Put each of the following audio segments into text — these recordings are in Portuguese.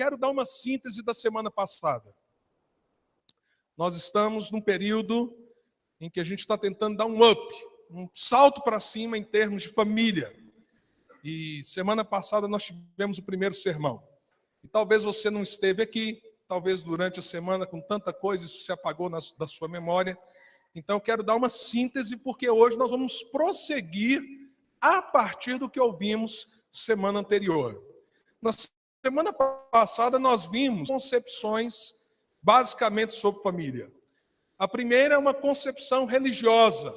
quero dar uma síntese da semana passada. Nós estamos num período em que a gente está tentando dar um up, um salto para cima em termos de família. E semana passada nós tivemos o primeiro sermão. E talvez você não esteve aqui, talvez durante a semana, com tanta coisa, isso se apagou da sua memória. Então eu quero dar uma síntese, porque hoje nós vamos prosseguir a partir do que ouvimos semana anterior. Na semana passada nós vimos concepções basicamente sobre família. A primeira é uma concepção religiosa.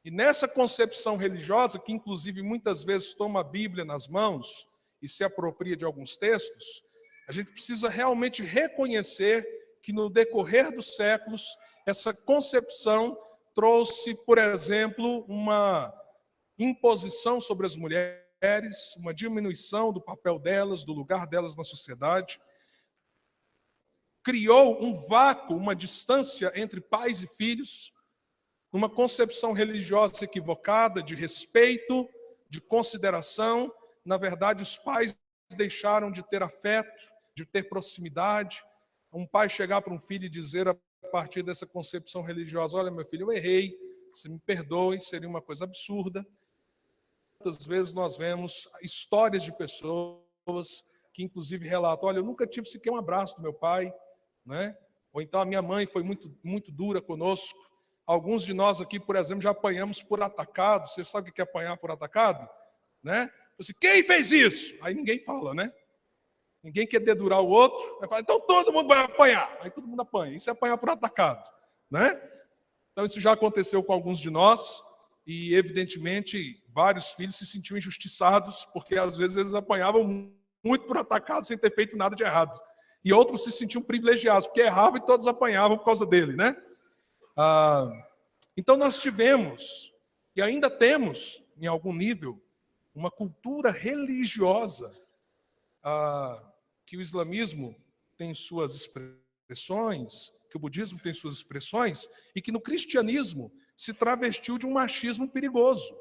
E nessa concepção religiosa, que inclusive muitas vezes toma a Bíblia nas mãos e se apropria de alguns textos, a gente precisa realmente reconhecer que no decorrer dos séculos, essa concepção trouxe, por exemplo, uma imposição sobre as mulheres, uma diminuição do papel delas, do lugar delas na sociedade, criou um vácuo, uma distância entre pais e filhos, uma concepção religiosa equivocada de respeito, de consideração. Na verdade, os pais deixaram de ter afeto, de ter proximidade. Um pai chegar para um filho e dizer, a partir dessa concepção religiosa, olha, meu filho, eu errei, você me perdoe, seria uma coisa absurda. Muitas vezes nós vemos histórias de pessoas que, inclusive, relatam, olha, eu nunca tive sequer um abraço do meu pai, né? Ou então a minha mãe foi muito dura conosco. Alguns de nós aqui, por exemplo, já apanhamos por atacado. Você sabe o que é apanhar por atacado? Né? Assim, quem fez isso? Aí ninguém fala, né? Ninguém quer dedurar o outro. Vai falar, então todo mundo vai apanhar. Aí todo mundo apanha. Isso é apanhar por atacado, né? Então isso já aconteceu com alguns de nós e, evidentemente, vários filhos se sentiam injustiçados porque, às vezes, eles apanhavam muito por atacado sem ter feito nada de errado. E outros se sentiam privilegiados porque erravam e todos apanhavam por causa dele, né? Então nós tivemos, e ainda temos, em algum nível, uma cultura religiosa que o islamismo tem suas expressões, que o budismo tem suas expressões, e que no cristianismo se travestiu de um machismo perigoso.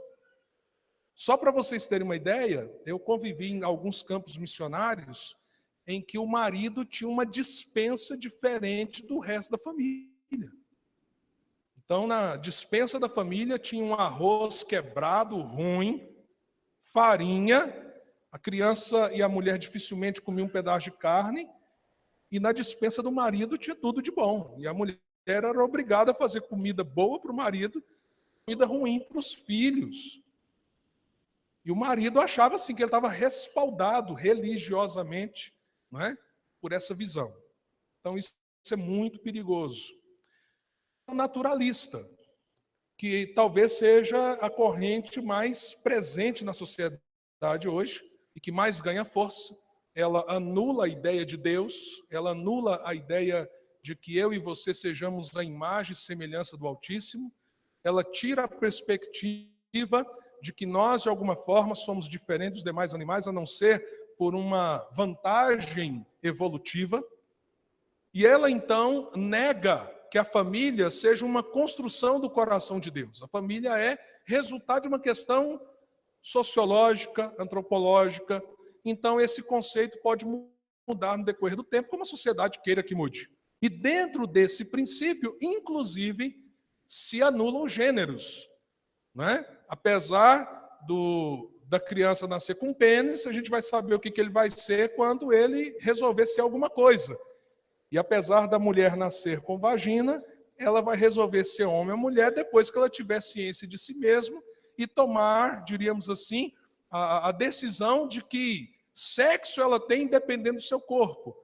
Só para vocês terem uma ideia, eu convivi em alguns campos missionários em que o marido tinha uma dispensa diferente do resto da família. Então, na dispensa da família, tinha um arroz quebrado, ruim, farinha, a criança e a mulher dificilmente comiam um pedaço de carne, e na dispensa do marido tinha tudo de bom. E a mulher era obrigada a fazer comida boa para o marido, comida ruim para os filhos. E o marido achava assim, que ele estava respaldado religiosamente, não é? Por essa visão. Então, isso é muito perigoso. Naturalista, que talvez seja a corrente mais presente na sociedade hoje e que mais ganha força. Ela anula a ideia de Deus, ela anula a ideia de que eu e você sejamos a imagem e semelhança do Altíssimo, ela tira a perspectiva de que nós, de alguma forma, somos diferentes dos demais animais, a não ser por uma vantagem evolutiva, e ela, então, nega que a família seja uma construção do coração de Deus. A família é resultado de uma questão sociológica, antropológica. Então, esse conceito pode mudar no decorrer do tempo, como a sociedade queira que mude. E dentro desse princípio, inclusive, se anulam gêneros, né? Apesar da criança nascer com pênis, a gente vai saber o que ele vai ser quando ele resolver ser alguma coisa. E apesar da mulher nascer com vagina, ela vai resolver ser homem ou mulher depois que ela tiver ciência de si mesma e tomar, diríamos assim, a decisão de que sexo ela tem dependendo do seu corpo.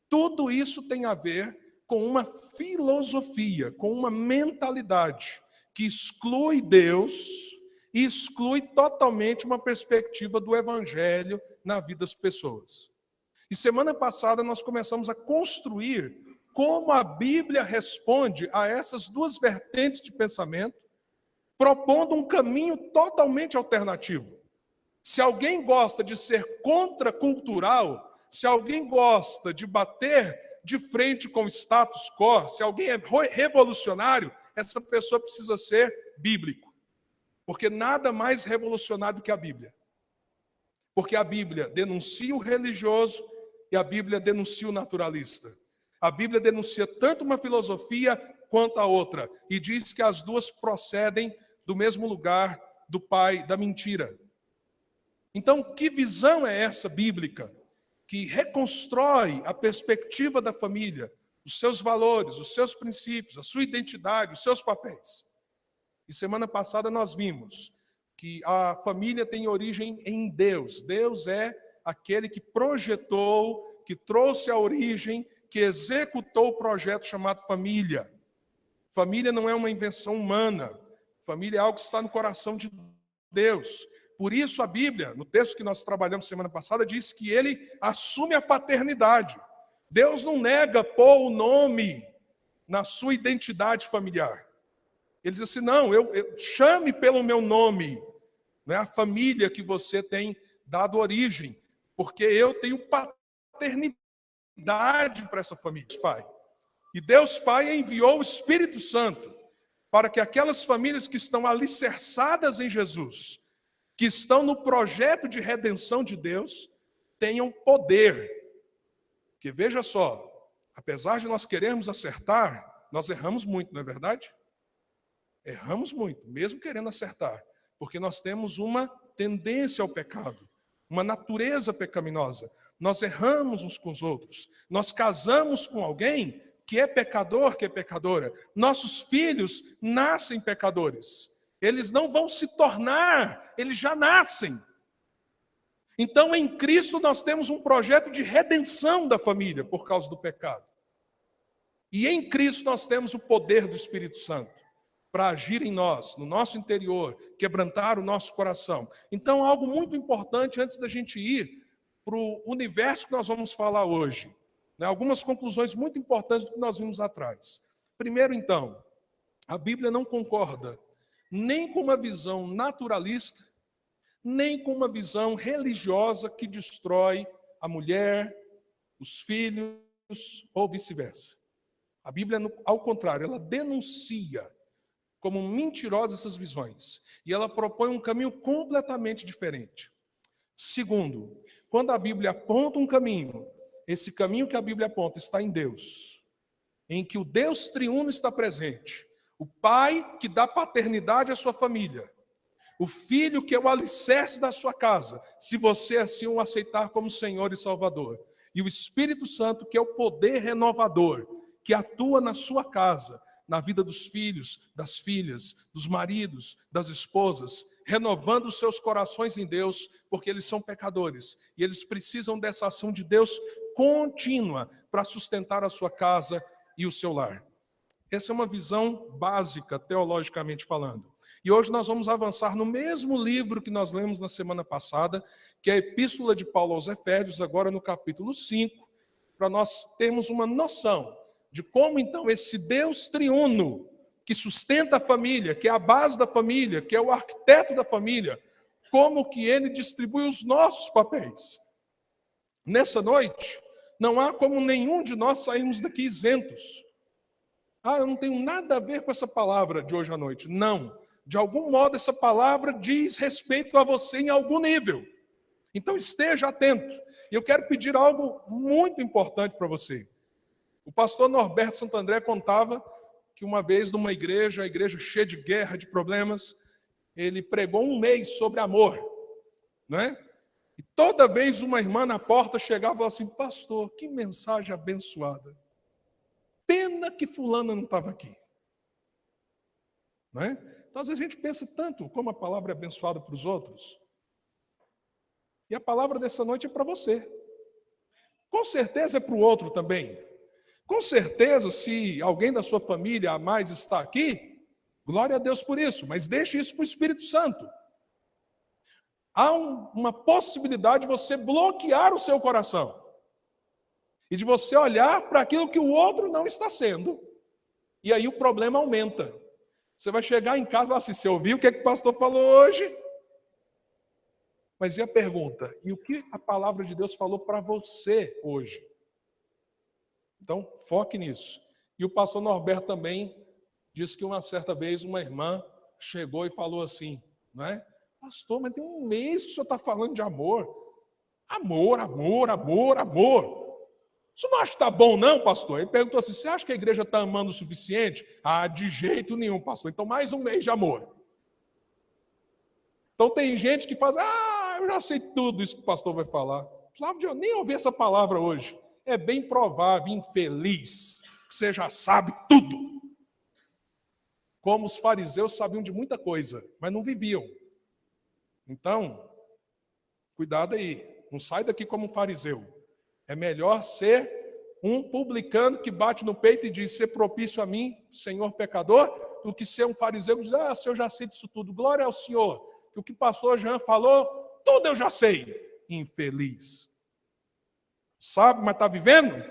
Tudo isso tem a ver com uma filosofia, com uma mentalidade que exclui Deus e exclui totalmente uma perspectiva do evangelho na vida das pessoas. E semana passada nós começamos a construir como a Bíblia responde a essas duas vertentes de pensamento, propondo um caminho totalmente alternativo. Se alguém gosta de ser contracultural, se alguém gosta de bater de frente com o status quo, se alguém é revolucionário, essa pessoa precisa ser bíblico. Porque nada mais revolucionário do que a Bíblia. Porque a Bíblia denuncia o religioso, e a Bíblia denuncia o naturalista. A Bíblia denuncia tanto uma filosofia quanto a outra, e diz que as duas procedem do mesmo lugar do pai da mentira. Então, que visão é essa bíblica que reconstrói a perspectiva da família, os seus valores, os seus princípios, a sua identidade, os seus papéis? E semana passada nós vimos que a família tem origem em Deus. Deus é aquele que projetou, que trouxe a origem, que executou o projeto chamado família. Família não é uma invenção humana. Família é algo que está no coração de Deus. Por isso a Bíblia, no texto que nós trabalhamos semana passada, diz que ele assume a paternidade. Deus não nega pôr o nome na sua identidade familiar. Ele diz assim, não, chame pelo meu nome, né, a família que você tem dado origem, porque eu tenho paternidade para essa família, Pai. E Deus Pai enviou o Espírito Santo para que aquelas famílias que estão alicerçadas em Jesus, que estão no projeto de redenção de Deus, tenham poder. Porque veja só, apesar de nós querermos acertar, nós erramos muito, não é verdade? Erramos muito, mesmo querendo acertar, porque nós temos uma tendência ao pecado, uma natureza pecaminosa. Nós erramos uns com os outros. Nós casamos com alguém que é pecador, que é pecadora. Nossos filhos nascem pecadores. Eles não vão se tornar, eles já nascem. Então, em Cristo, nós temos um projeto de redenção da família por causa do pecado. E em Cristo nós temos o poder do Espírito Santo para agir em nós, no nosso interior, quebrantar o nosso coração. Então, algo muito importante antes da gente ir para o universo que nós vamos falar hoje. Né? Algumas conclusões muito importantes do que nós vimos atrás. Primeiro, então, a Bíblia não concorda nem com uma visão naturalista, nem com uma visão religiosa que destrói a mulher, os filhos, ou vice-versa. A Bíblia, ao contrário, ela denuncia como mentirosas essas visões. E ela propõe um caminho completamente diferente. Segundo, quando a Bíblia aponta um caminho, esse caminho que a Bíblia aponta está em Deus, em que o Deus triuno está presente. O Pai que dá paternidade à sua família. O Filho que é o alicerce da sua casa, se você assim o aceitar como Senhor e Salvador. E o Espírito Santo que é o poder renovador, que atua na sua casa, na vida dos filhos, das filhas, dos maridos, das esposas, renovando os seus corações em Deus, porque eles são pecadores. E eles precisam dessa ação de Deus contínua para sustentar a sua casa e o seu lar. Essa é uma visão básica, teologicamente falando. E hoje nós vamos avançar no mesmo livro que nós lemos na semana passada, que é a Epístola de Paulo aos Efésios, agora no capítulo 5, para nós termos uma noção de como então esse Deus triuno, que sustenta a família, que é a base da família, que é o arquiteto da família, como que ele distribui os nossos papéis. Nessa noite, não há como nenhum de nós sairmos daqui isentos. Eu não tenho nada a ver com essa palavra de hoje à noite. Não. De algum modo, essa palavra diz respeito a você em algum nível. Então, esteja atento. E eu quero pedir algo muito importante para você. O pastor Norberto Santandré contava que uma vez numa igreja, a igreja cheia de guerra, de problemas, ele pregou um mês sobre amor, né? E toda vez uma irmã na porta chegava e falava assim, pastor, que mensagem abençoada. Pena que fulana não estava aqui. Né? Então, às vezes a gente pensa tanto como a palavra é abençoada para os outros. E a palavra dessa noite é para você. Com certeza é para o outro também. Com certeza, se alguém da sua família a mais está aqui, glória a Deus por isso, mas deixe isso para o Espírito Santo. Há uma possibilidade de você bloquear o seu coração e de você olhar para aquilo que o outro não está sendo. E aí o problema aumenta. Você vai chegar em casa e falar assim, você ouviu o que o pastor falou hoje? Mas e a pergunta? E o que a palavra de Deus falou para você hoje? Então, foque nisso. E o pastor Norberto também disse que uma certa vez uma irmã chegou e falou assim, não é? Pastor, mas tem um mês que o senhor está falando de amor. Amor, amor, amor, amor. Você não acha que está bom, não, pastor? Ele perguntou assim: você acha que a igreja está amando o suficiente? Ah, de jeito nenhum, pastor. Então, mais um mês de amor. Então, tem gente que faz: eu já sei tudo isso que o pastor vai falar. Não precisava de nem ouvir essa palavra hoje. É bem provável, infeliz, que você já sabe tudo. Como os fariseus sabiam de muita coisa, mas não viviam. Então, cuidado aí. Não sai daqui como um fariseu. É melhor ser um publicano que bate no peito e diz: ser propício a mim, Senhor pecador, do que ser um fariseu que diz: Senhor, eu já sei disso tudo. Glória ao Senhor. Que o que o pastor Jean falou, tudo eu já sei. Infeliz. Sabe, mas está vivendo?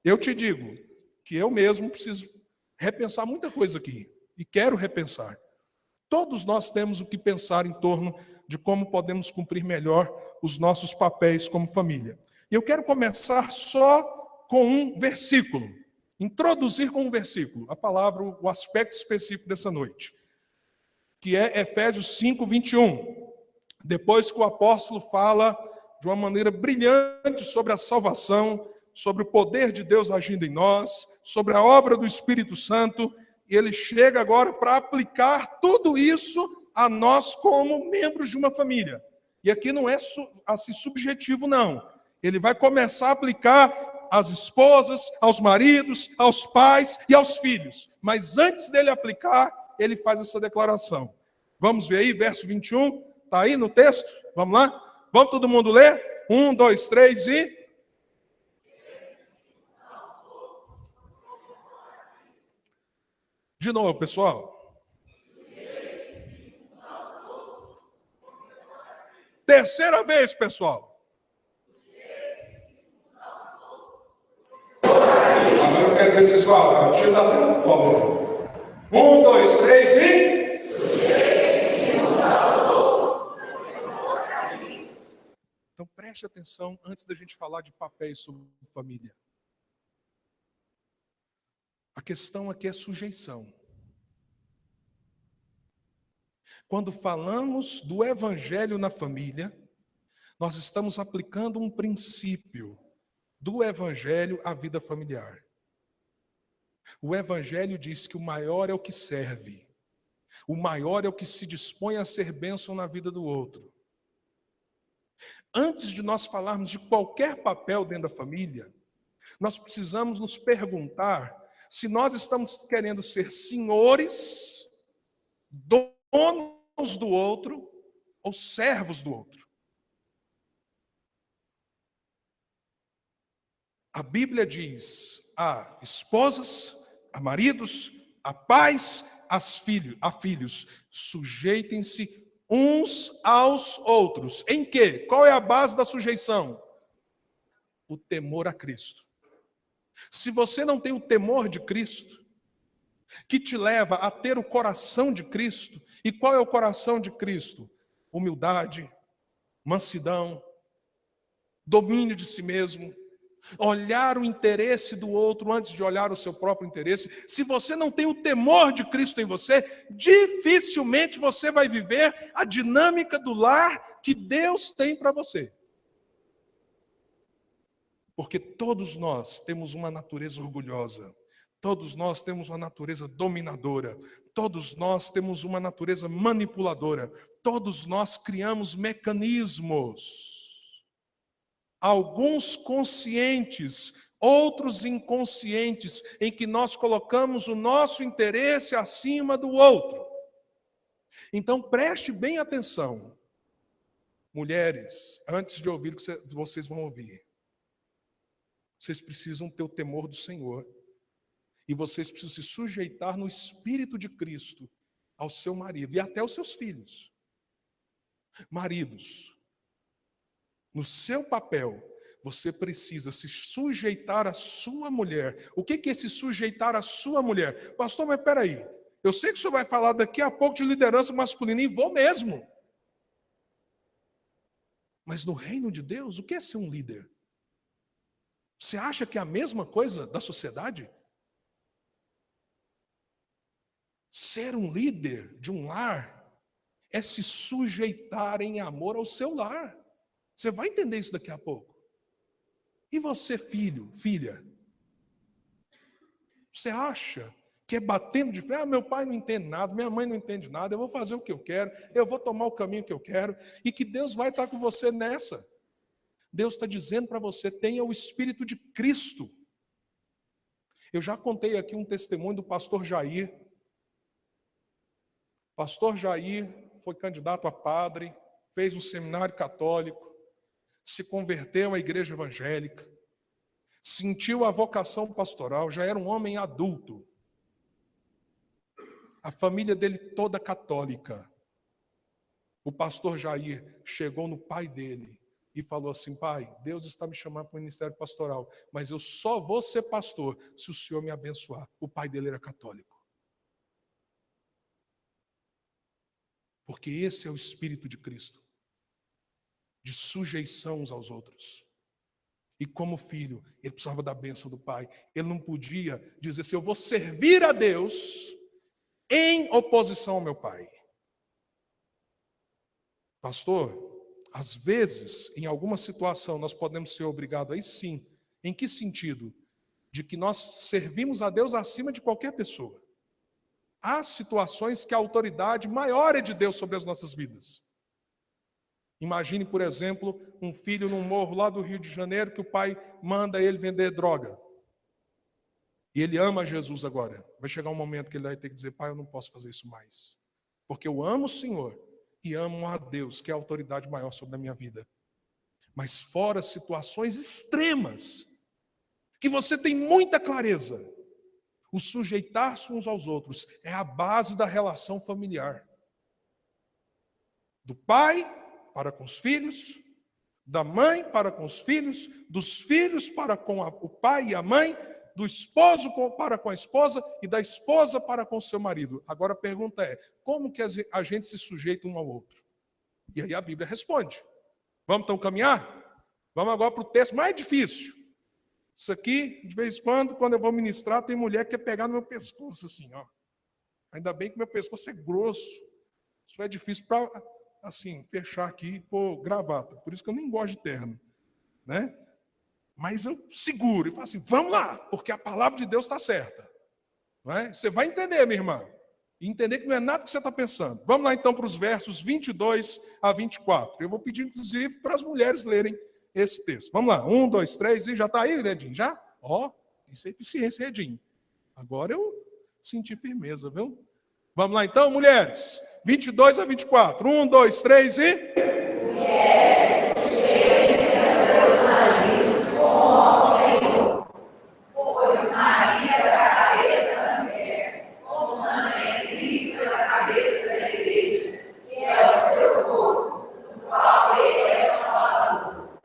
Eu te digo que eu mesmo preciso repensar muita coisa aqui. E quero repensar. Todos nós temos o que pensar em torno de como podemos cumprir melhor os nossos papéis como família. E eu quero começar só com um versículo. Introduzir com um versículo a palavra, o aspecto específico dessa noite. Que é Efésios 5, 21. Depois que o apóstolo fala de uma maneira brilhante sobre a salvação, sobre o poder de Deus agindo em nós, sobre a obra do Espírito Santo, e ele chega agora para aplicar tudo isso a nós como membros de uma família. E aqui não é assim subjetivo, não. Ele vai começar a aplicar às esposas, aos maridos, aos pais e aos filhos. Mas antes dele aplicar, ele faz essa declaração. Vamos ver aí, verso 21, está aí no texto? Vamos lá? Vamos todo mundo ler? 1, 2, 3 e... De novo, pessoal. Terceira vez, pessoal. Agora eu quero ver vocês falam. Tira da tela, por favor. 1, 2, 3 e... Então preste atenção antes da gente falar de papéis sobre família. A questão aqui é sujeição. Quando falamos do evangelho na família, nós estamos aplicando um princípio do evangelho à vida familiar. O evangelho diz que o maior é o que serve. O maior é o que se dispõe a ser bênção na vida do outro. Antes de nós falarmos de qualquer papel dentro da família, nós precisamos nos perguntar se nós estamos querendo ser senhores, donos do outro ou servos do outro. A Bíblia diz a esposas, a maridos, a pais, a filhos, sujeitem-se uns aos outros. Em quê? Qual é a base da sujeição? O temor a Cristo. Se você não tem o temor de Cristo, que te leva a ter o coração de Cristo, e qual é o coração de Cristo? Humildade, mansidão, domínio de si mesmo, olhar o interesse do outro antes de olhar o seu próprio interesse. Se você não tem o temor de Cristo em você, dificilmente você vai viver a dinâmica do lar que Deus tem para você. Porque todos nós temos uma natureza orgulhosa, todos nós temos uma natureza dominadora, todos nós temos uma natureza manipuladora, todos nós criamos mecanismos, alguns conscientes, outros inconscientes, em que nós colocamos o nosso interesse acima do outro. Então preste bem atenção, mulheres, antes de ouvir o que vocês vão ouvir. Vocês precisam ter o temor do Senhor. E vocês precisam se sujeitar no Espírito de Cristo ao seu marido e até aos seus filhos. Maridos, no seu papel, você precisa se sujeitar à sua mulher. O que é se sujeitar à sua mulher? Pastor, mas peraí. Eu sei que o senhor vai falar daqui a pouco de liderança masculina, e vou mesmo. Mas no reino de Deus, o que é ser um líder? Você acha que é a mesma coisa da sociedade? Ser um líder de um lar é se sujeitar em amor ao seu lar. Você vai entender isso daqui a pouco. E você, filho, filha? Você acha que é batendo de frente? Meu pai não entende nada, minha mãe não entende nada, eu vou fazer o que eu quero, eu vou tomar o caminho que eu quero, e que Deus vai estar com você nessa. Deus está dizendo para você, tenha o Espírito de Cristo. Eu já contei aqui um testemunho do pastor Jair. Pastor Jair foi candidato a padre, fez um seminário católico, se converteu à igreja evangélica, sentiu a vocação pastoral, já era um homem adulto. A família dele toda católica. O pastor Jair chegou no pai dele e falou assim: pai, Deus está me chamando para o ministério pastoral, mas eu só vou ser pastor se o senhor me abençoar. O pai dele era católico. Porque esse é o Espírito de Cristo, de sujeição uns aos outros. E como filho, ele precisava da bênção do pai. Ele não podia dizer assim: eu vou servir a Deus em oposição ao meu pai. Pastor, às vezes, em alguma situação, nós podemos ser obrigados, aí sim. Em que sentido? De que nós servimos a Deus acima de qualquer pessoa. Há situações que a autoridade maior é de Deus sobre as nossas vidas. Imagine, por exemplo, um filho num morro lá do Rio de Janeiro que o pai manda ele vender droga. E ele ama Jesus agora. Vai chegar um momento que ele vai ter que dizer: pai, eu não posso fazer isso mais. Porque eu amo o Senhor e amo a Deus, que é a autoridade maior sobre a minha vida. Mas fora situações extremas, que você tem muita clareza, o sujeitar-se uns aos outros é a base da relação familiar. Do pai para com os filhos, da mãe para com os filhos, dos filhos para com o pai e a mãe, do esposo para com a esposa e da esposa para com o seu marido. Agora a pergunta é: como que a gente se sujeita um ao outro? E aí a Bíblia responde. Vamos então caminhar? Vamos agora para o texto mais difícil. Isso aqui, de vez em quando eu vou ministrar, tem mulher que quer pegar no meu pescoço assim, ó. Ainda bem que meu pescoço é grosso. Isso é difícil para, assim, fechar aqui e pôr gravata. Por isso que eu nem gosto de terno, né? Mas eu seguro e falo assim: vamos lá, porque a palavra de Deus está certa. Não é? Você vai entender, minha irmã. E entender que não é nada que você está pensando. Vamos lá então para os versos 22 a 24. Eu vou pedir, inclusive, para as mulheres lerem esse texto. Vamos lá, 1, 2, 3, e já está aí, Edinho? Já? Ó, isso é eficiência, Edinho. Agora eu senti firmeza, viu? Vamos lá então, mulheres. 22 a 24. 1, 2, 3 e... Mulheres, sujeitem-se a seus maridos como ao Senhor, pois marido é a cabeça da mulher, como também Cristo é a cabeça da igreja, que é o seu corpo, do qual ele é o Salvador.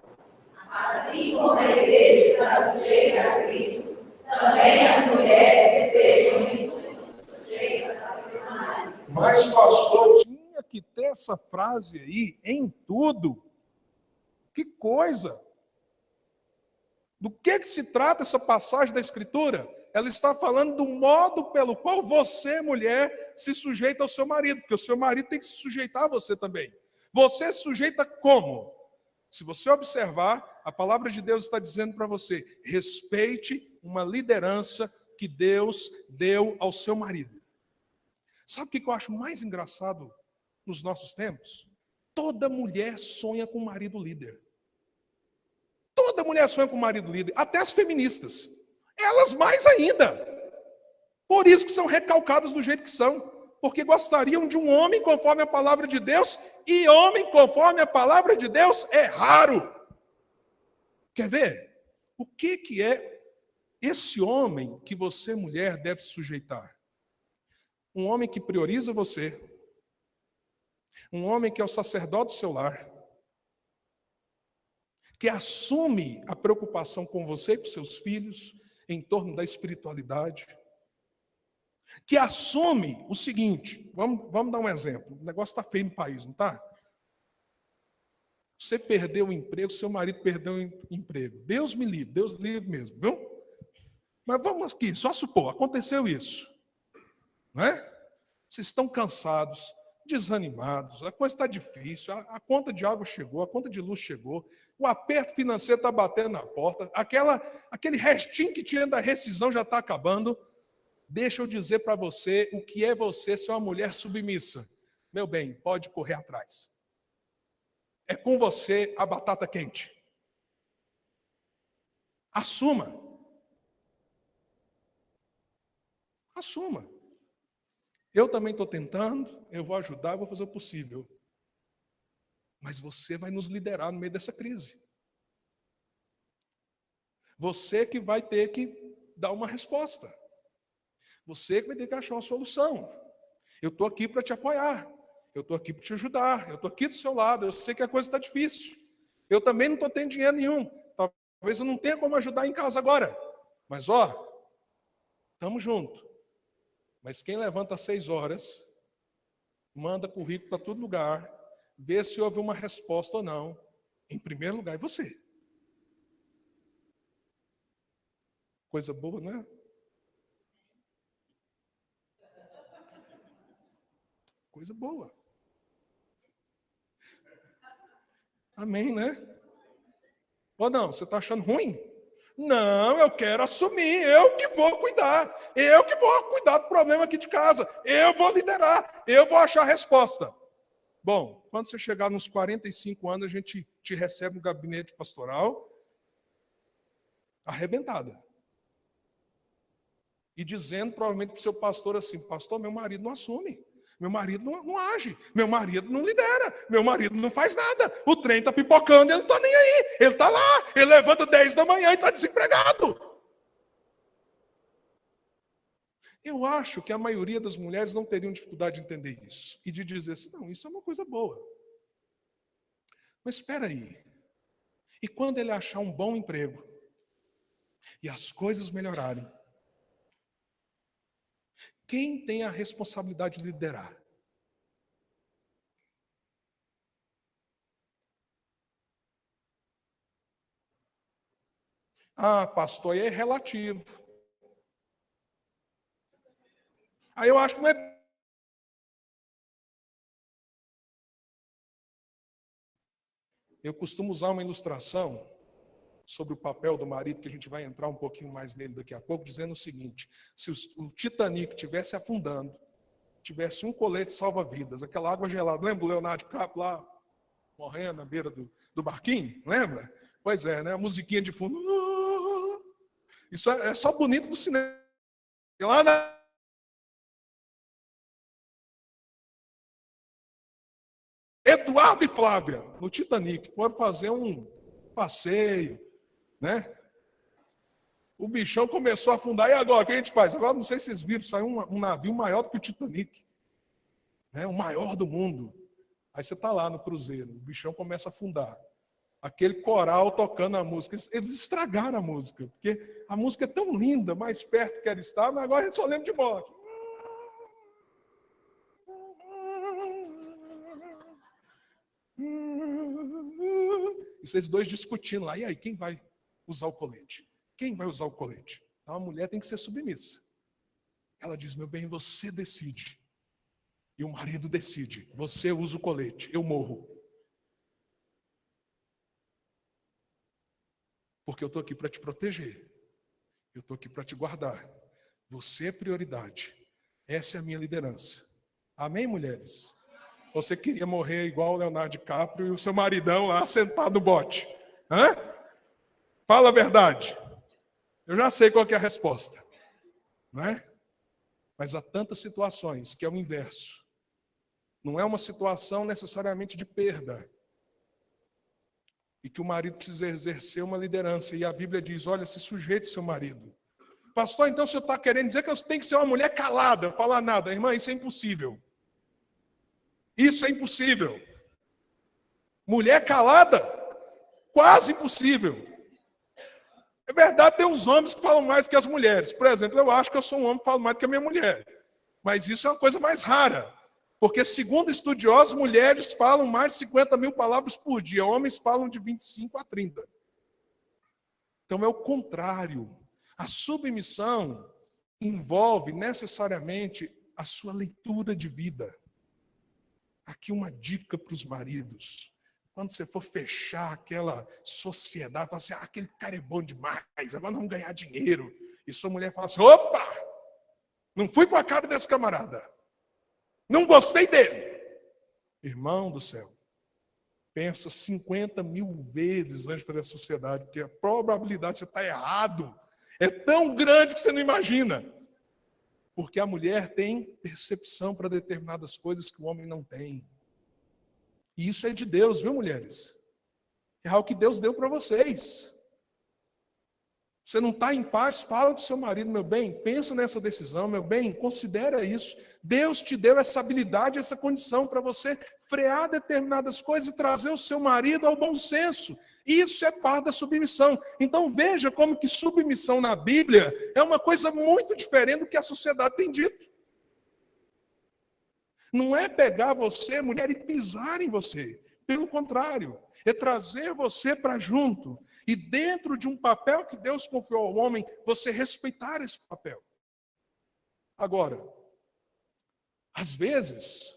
Assim como a igreja está sujeita a Cristo, também as mulheres estejam em tudo sujeitas a seus maridos. Mas, pastor, tinha que ter essa frase aí, em tudo. Que coisa! Do que se trata essa passagem da Escritura? Ela está falando do modo pelo qual você, mulher, se sujeita ao seu marido, porque o seu marido tem que se sujeitar a você também. Você se sujeita como? Se você observar, a palavra de Deus está dizendo para você: respeite uma liderança que Deus deu ao seu marido. Sabe o que eu acho mais engraçado nos nossos tempos? Toda mulher sonha com um marido líder. Toda mulher sonha com um marido líder, até as feministas. Elas mais ainda. Por isso que são recalcadas do jeito que são. Porque gostariam de um homem conforme a palavra de Deus, e homem conforme a palavra de Deus é raro. Quer ver? O que é esse homem que você, mulher, deve se sujeitar? Um homem que prioriza você. Um homem que é o sacerdote do seu lar. Que assume a preocupação com você e com seus filhos em torno da espiritualidade. Que assume o seguinte, vamos dar um exemplo. O negócio está feio no país, não está? Você perdeu o emprego, seu marido perdeu o emprego. Deus me livre, Deus livre mesmo, viu? Mas vamos aqui, só supor, aconteceu isso. Não é? Vocês estão cansados, desanimados, a coisa está difícil, a conta de água chegou, a conta de luz chegou, o aperto financeiro está batendo na porta, aquele restinho que tinha da rescisão já está acabando. Deixa eu dizer para você o que é você ser uma mulher submissa. Meu bem, pode correr atrás. É com você a batata quente. Assuma. Assuma. Eu também estou tentando, eu vou ajudar, eu vou fazer o possível. Mas você vai nos liderar no meio dessa crise. Você que vai ter que dar uma resposta. Você que vai ter que achar uma solução. Eu estou aqui para te apoiar. Eu estou aqui para te ajudar. Eu estou aqui do seu lado. Eu sei que a coisa está difícil. Eu também não estou tendo dinheiro nenhum. Talvez eu não tenha como ajudar em casa agora. Mas, estamos juntos. Mas quem levanta às 6 horas, manda currículo para todo lugar, vê se houve uma resposta ou não. Em primeiro lugar é você. Coisa boa, não é? Coisa boa. Amém, né? Ou não, você está achando ruim? Não, eu quero assumir, eu que vou cuidar. Eu que vou cuidar do problema aqui de casa. Eu vou liderar, eu vou achar a resposta. Bom, quando você chegar nos 45 anos, a gente te recebe no gabinete pastoral, arrebentada. E dizendo provavelmente para o seu pastor assim, pastor, meu marido não assume. Meu marido não age, meu marido não lidera, meu marido não faz nada. O trem está pipocando, ele não está nem aí. Ele está lá, ele levanta 10 da manhã e está desempregado. Eu acho que a maioria das mulheres não teriam dificuldade de entender isso. E de dizer assim, não, isso é uma coisa boa. Mas espera aí. E quando ele achar um bom emprego e as coisas melhorarem, quem tem a responsabilidade de liderar? Ah, pastor, aí é relativo. Aí eu acho que não é. Eu costumo usar uma ilustração sobre o papel do marido, que a gente vai entrar um pouquinho mais nele daqui a pouco, dizendo o seguinte: se o Titanic estivesse afundando, tivesse um colete salva-vidas, aquela água gelada, lembra o Leonardo DiCaprio lá, morrendo na beira do barquinho? Lembra? Pois é, né? A musiquinha de fundo. Isso é só bonito no cinema. E lá na Eduardo e Flávia, no Titanic, foram fazer um passeio, né? O bichão começou a afundar. E agora, o que a gente faz? Agora, não sei se vocês viram, saiu um navio maior do que o Titanic. Né? O maior do mundo. Aí você está lá no cruzeiro, o bichão começa a afundar. Aquele coral tocando a música. Eles estragaram a música, porque a música é tão linda, mais perto que ela estava, mas agora a gente só lembra de morte. E vocês dois discutindo lá. E aí, quem vai usar o colete? Quem vai usar o colete? Então, a mulher tem que ser submissa. Ela diz, meu bem, você decide. E o marido decide. Você usa o colete, eu morro. Porque eu estou aqui para te proteger. Eu estou aqui para te guardar. Você é prioridade. Essa é a minha liderança. Amém, mulheres? Você queria morrer igual o Leonardo DiCaprio e o seu maridão lá sentado no bote. Hã? Fala a verdade. Eu já sei qual que é a resposta. Não é? Mas há tantas situações que é o inverso. Não é uma situação necessariamente de perda. E que o marido precisa exercer uma liderança. E a Bíblia diz, olha, se sujeite ao seu marido. Pastor, então o senhor está querendo dizer que eu tenho que ser uma mulher calada, falar nada. Irmã, isso é impossível. Isso é impossível. Mulher calada, quase impossível. É verdade, tem uns homens que falam mais que as mulheres. Por exemplo, eu acho que eu sou um homem que fala mais do que a minha mulher. Mas isso é uma coisa mais rara. Porque, segundo estudiosos, mulheres falam mais de 50 mil palavras por dia. Homens falam de 25 a 30. Então, é o contrário. A submissão envolve necessariamente a sua leitura de vida. Aqui uma dica para os maridos. Quando você for fechar aquela sociedade, fala assim, aquele cara é bom demais, agora nós vamos ganhar dinheiro. E sua mulher fala assim, opa, não fui com a cara desse camarada. Não gostei dele. Irmão do céu, pensa 50.000 vezes antes de fazer a sociedade, porque a probabilidade de você estar errado é tão grande que você não imagina. Porque a mulher tem percepção para determinadas coisas que o homem não tem. E isso é de Deus, viu, mulheres? É algo que Deus deu para vocês. Você não está em paz, fala do seu marido, meu bem, pensa nessa decisão, meu bem, considera isso. Deus te deu essa habilidade, essa condição para você frear determinadas coisas e trazer o seu marido ao bom senso. Isso é parte da submissão. Então veja como que submissão na Bíblia é uma coisa muito diferente do que a sociedade tem dito. Não é pegar você, mulher, e pisar em você. Pelo contrário, é trazer você para junto. E dentro de um papel que Deus confiou ao homem, você respeitar esse papel. Agora, às vezes,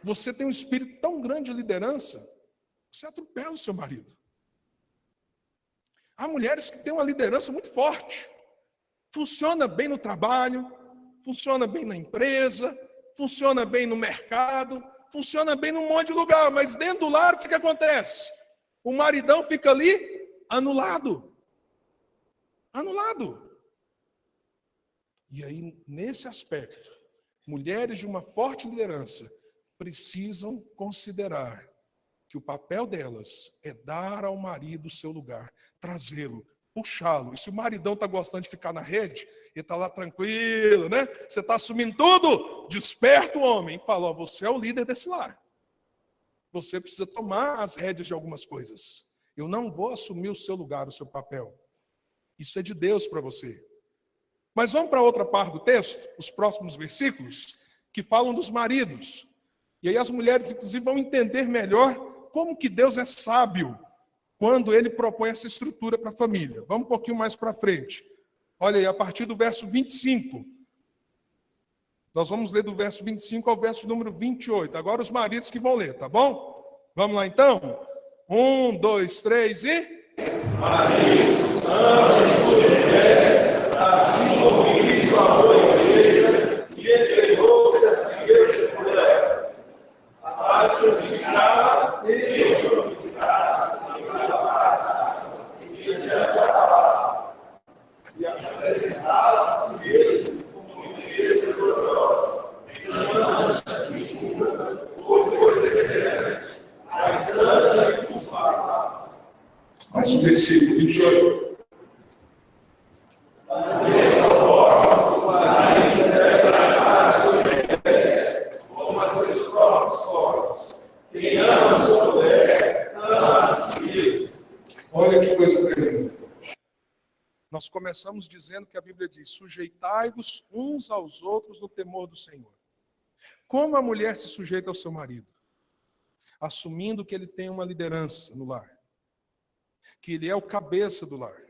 você tem um espírito tão grande de liderança, você atropela o seu marido. Há mulheres que têm uma liderança muito forte. Funciona bem no trabalho, funciona bem na empresa, funciona bem no mercado, funciona bem num monte de lugar, mas dentro do lar, o que acontece? O maridão fica ali anulado. Anulado. E aí, nesse aspecto, mulheres de uma forte liderança precisam considerar que o papel delas é dar ao marido o seu lugar, trazê-lo, puxá-lo. E se o maridão está gostando de ficar na rede, ele está lá tranquilo, né? Você está assumindo tudo, desperta o homem e fala, você é o líder desse lar. Você precisa tomar as rédeas de algumas coisas. Eu não vou assumir o seu lugar, o seu papel. Isso é de Deus para você. Mas vamos para outra parte do texto, os próximos versículos, que falam dos maridos. E aí as mulheres, inclusive, vão entender melhor como que Deus é sábio quando ele propõe essa estrutura para a família. Vamos um pouquinho mais para frente. Olha aí, a partir do verso 25. Nós vamos ler do verso 25 ao verso número 28. Agora os maridos que vão ler, tá bom? Vamos lá então? 1, 2, 3 e... Maridos, amem suas mulheres, assim como Cristo amou a igreja e entregou-se a si mesmo por ela, para santificá-la e glorificá-la e guardá-la mediante a palavra, e apresentar a si mesmo como igreja gloriosa, santa e pura, por coisa semelhante, mas santa e culpada. Mas o versículo 28. Da mesma forma, os maridos devem tratar as suas mulheres como a seus próprios corpos. Quem ama a sua mulher, ama a si mesmo. Olha que coisa tremenda. Nós começamos dizendo que a Bíblia diz, sujeitai-vos uns aos outros no temor do Senhor. Como a mulher se sujeita ao seu marido? Assumindo que ele tem uma liderança no lar. Que ele é o cabeça do lar.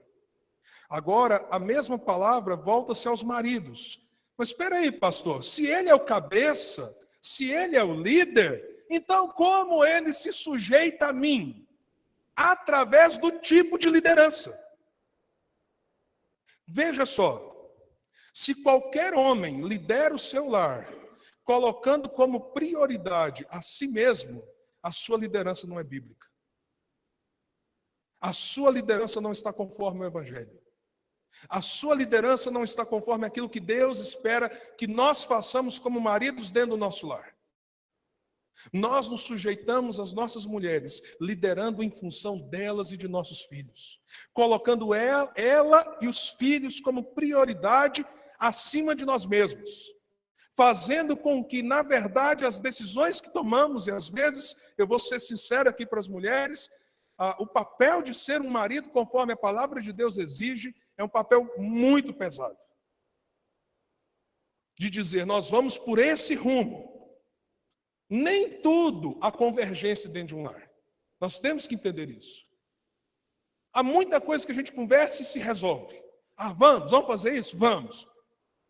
Agora, a mesma palavra volta-se aos maridos. Mas espera aí, pastor, se ele é o cabeça, se ele é o líder, então como ele se sujeita a mim? Através do tipo de liderança. Veja só, se qualquer homem lidera o seu lar, colocando como prioridade a si mesmo, a sua liderança não é bíblica. A sua liderança não está conforme o Evangelho. A sua liderança não está conforme aquilo que Deus espera que nós façamos como maridos dentro do nosso lar. Nós nos sujeitamos às nossas mulheres, liderando em função delas e de nossos filhos. Colocando ela e os filhos como prioridade acima de nós mesmos. Fazendo com que, na verdade, as decisões que tomamos, e às vezes, eu vou ser sincero aqui para as mulheres, o papel de ser um marido, conforme a palavra de Deus exige, é um papel muito pesado. De dizer, nós vamos por esse rumo. Nem tudo há convergência dentro de um lar. Nós temos que entender isso. Há muita coisa que a gente conversa e se resolve. Vamos fazer isso? Vamos.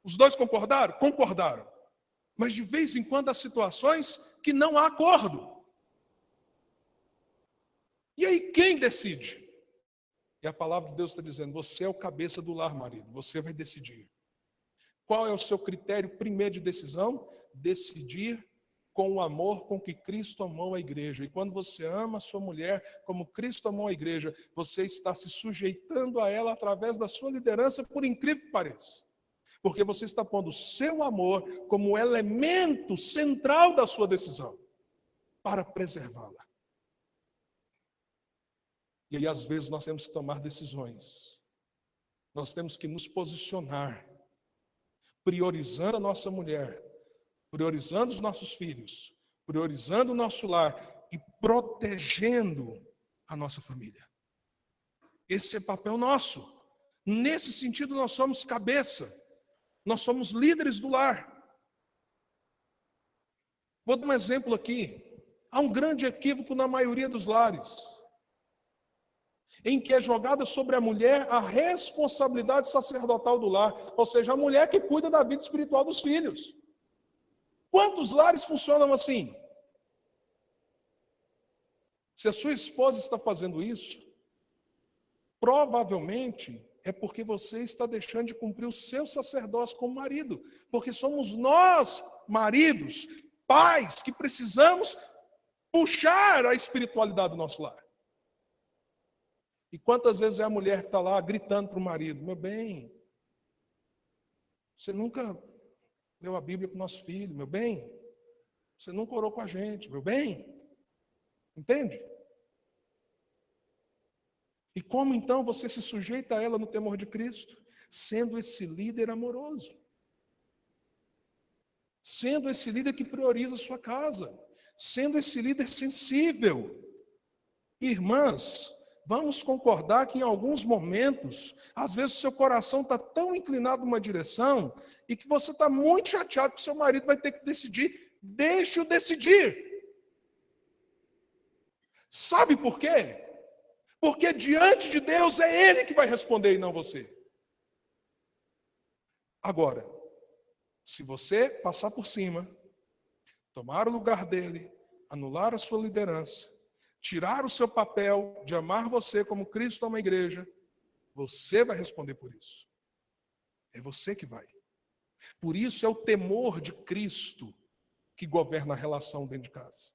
Os dois concordaram? Concordaram. Mas de vez em quando há situações que não há acordo. E aí quem decide? E a palavra de Deus está dizendo, você é o cabeça do lar, marido, você vai decidir. Qual é o seu critério primeiro de decisão? Decidir com o amor com que Cristo amou a igreja. E quando você ama a sua mulher como Cristo amou a igreja, você está se sujeitando a ela através da sua liderança, por incrível que pareça. Porque você está pondo o seu amor como elemento central da sua decisão, para preservá-la. E aí, às vezes, nós temos que tomar decisões. Nós temos que nos posicionar, priorizando a nossa mulher, priorizando os nossos filhos, priorizando o nosso lar e protegendo a nossa família. Esse é papel nosso. Nesse sentido, nós somos cabeça. Nós somos líderes do lar. Vou dar um exemplo aqui. Há um grande equívoco na maioria dos lares, em que é jogada sobre a mulher a responsabilidade sacerdotal do lar, ou seja, a mulher que cuida da vida espiritual dos filhos. Quantos lares funcionam assim? Se a sua esposa está fazendo isso, provavelmente é porque você está deixando de cumprir o seu sacerdócio como marido, porque somos nós, maridos, pais, que precisamos puxar a espiritualidade do nosso lar. E quantas vezes é a mulher que está lá gritando para o marido, meu bem, você nunca leu a Bíblia para o nosso filho, meu bem, você nunca orou com a gente, meu bem, entende? E como então você se sujeita a ela no temor de Cristo? Sendo esse líder amoroso, sendo esse líder que prioriza a sua casa, sendo esse líder sensível. Irmãs, vamos concordar que em alguns momentos, às vezes o seu coração está tão inclinado numa direção e que você está muito chateado que seu marido vai ter que decidir. Deixe-o decidir. Sabe por quê? Porque diante de Deus é Ele que vai responder e não você. Agora, se você passar por cima, tomar o lugar dele, anular a sua liderança, tirar o seu papel de amar você como Cristo ama a igreja, você vai responder por isso. É você que vai. Por isso é o temor de Cristo que governa a relação dentro de casa.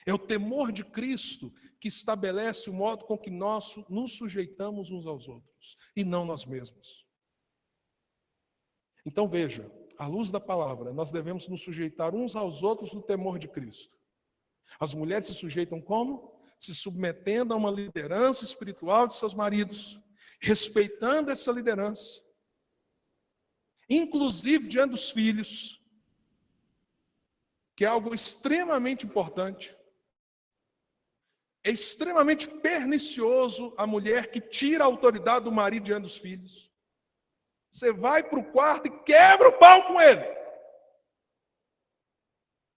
É o temor de Cristo que estabelece o modo com que nós nos sujeitamos uns aos outros, e não nós mesmos. Então veja, à luz da palavra, nós devemos nos sujeitar uns aos outros no temor de Cristo. As mulheres se sujeitam como? Se submetendo a uma liderança espiritual de seus maridos, respeitando essa liderança, inclusive diante dos filhos, que é algo extremamente importante. É extremamente pernicioso a mulher que tira a autoridade do marido diante dos filhos. Você vai para o quarto e quebra o pau com ele.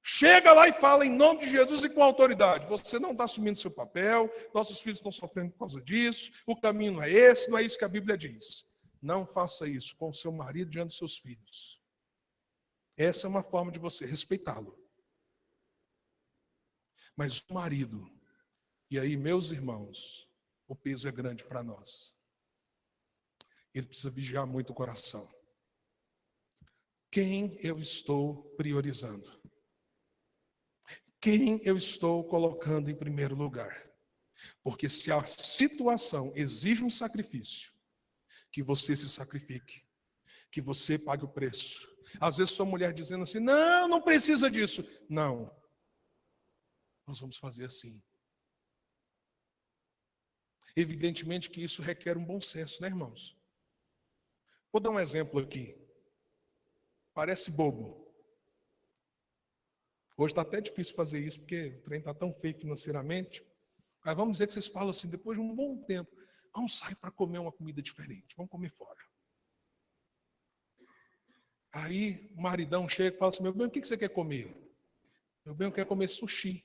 Chega lá e fala em nome de Jesus e com autoridade. Você não está assumindo seu papel, nossos filhos estão sofrendo por causa disso, o caminho não é esse, não é isso que a Bíblia diz. Não faça isso com o seu marido diante dos seus filhos. Essa é uma forma de você respeitá-lo. Mas o marido, e aí, meus irmãos, o peso é grande para nós. Ele precisa vigiar muito o coração. Quem eu estou priorizando? Quem eu estou colocando em primeiro lugar? Porque se a situação exige um sacrifício, que você se sacrifique, que você pague o preço. Às vezes sua mulher dizendo assim, não, não precisa disso. Não, nós vamos fazer assim. Evidentemente que isso requer um bom senso, né, irmãos? Vou dar um exemplo aqui. Parece bobo. Hoje está até difícil fazer isso, porque o trem está tão feio financeiramente. Mas vamos dizer que vocês falam assim, depois de um bom tempo, vamos sair para comer uma comida diferente, vamos comer fora. Aí o maridão chega e fala assim, meu bem, o que você quer comer? Meu bem, eu quero comer sushi.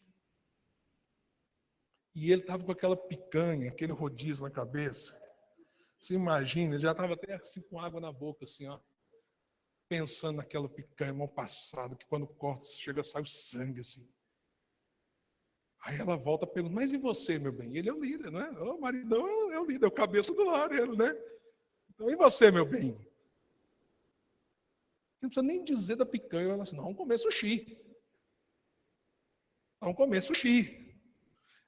E ele estava com aquela picanha, aquele rodízio na cabeça. Você imagina, ele já estava até assim com água na boca, assim, ó. Pensando naquela picanha mal passada, que quando corta, chega a sair o sangue, assim. Aí ela volta e pergunta, mas e você, meu bem? Ele é o líder, não é? O maridão é o líder, é o cabeça do lar, ele, né? Então, e você, meu bem? Não precisa nem dizer da picanha. Ela assim, não, vamos comer sushi. Vamos comer sushi.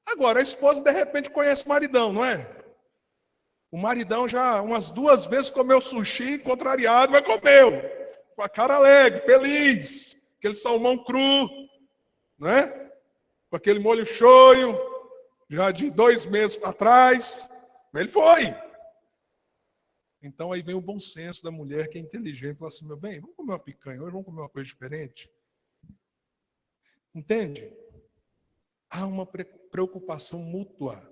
Agora, a esposa, de repente, conhece o maridão, não é? O maridão já umas 2 vezes comeu sushi, contrariado, mas comeu. Com a cara alegre, feliz. Aquele salmão cru, não é? Com aquele molho shoyu, já de 2 meses para trás. Ele foi. Então aí vem o bom senso da mulher que é inteligente. Fala assim, meu bem, vamos comer uma picanha hoje, vamos comer uma coisa diferente. Entende? Há uma preocupação mútua.